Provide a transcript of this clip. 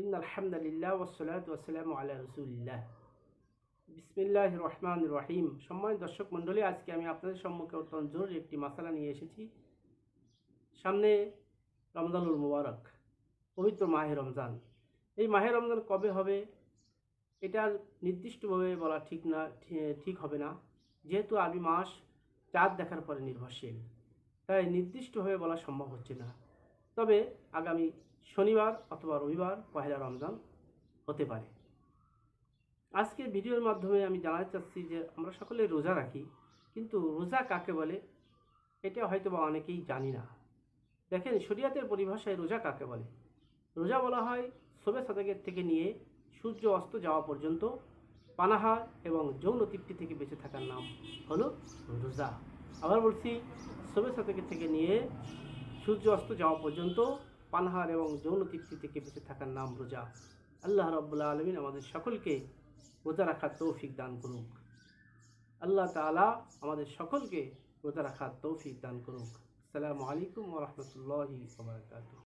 ইন্নাল হামদুলিল্লাহ ওয়াসসালাতু ওয়াসসালামু আলা রাসূলিল্লাহ। বিসমিল্লাহির রহমানির রহিম। সম্মানিত দর্শক মণ্ডলী, আজকে আমি আপনাদের সম্মুখে অত্যন্ত জরুরি একটি মাসালা নিয়ে এসেছি। সামনে রমজানুল মুবারক, পবিত্র মাহে রমজান। এই মাহে রমজান কবে হবে এটার নির্দিষ্টভাবে বলা ঠিক হবে না, যেহেতু আরবি মাস চাঁদ দেখার পরে নির্ভরশীল, তাই নির্দিষ্টভাবে বলা সম্ভব হচ্ছে না। তবে আগামী শনিবার অথবা রবিবার পহেলা রমজান হতে পারে। আজকের ভিডিওর মাধ্যমে আমি জানাতে চাচ্ছি যে আমরা সকলে রোজা রাখি, কিন্তু রোজা কাকে বলে এটা হয়তো বা অনেকেই জানি না। দেখেন, শরিয়াতের পরিভাষায় রোজা কাকে বলে? রোজা বলা হয় শবে সাদেকের থেকে নিয়ে সূর্য অস্ত যাওয়া পর্যন্ত পানাহার এবং যৌন তৃপ্তি থেকে বেঁচে থাকার নাম হলো রোজা। আবার বলছি, শবে সাদেকের থেকে নিয়ে সূর্য অস্ত যাওয়া পর্যন্ত পানাহার এবং যৌন তৃপ্তি থেকে বেঁচে থাকার নাম রোজা। আল্লাহ রাব্বুল আলামিন আমাদের সকলকে রোজা রাখার তৌফিক দান করুক। আল্লাহ তাআলা আমাদের সকলকে রোজা রাখার তৌফিক দান করুক। আসসালামু আলাইকুম ওয়া রাহমাতুল্লাহি ওয়া বারাকাতুহু।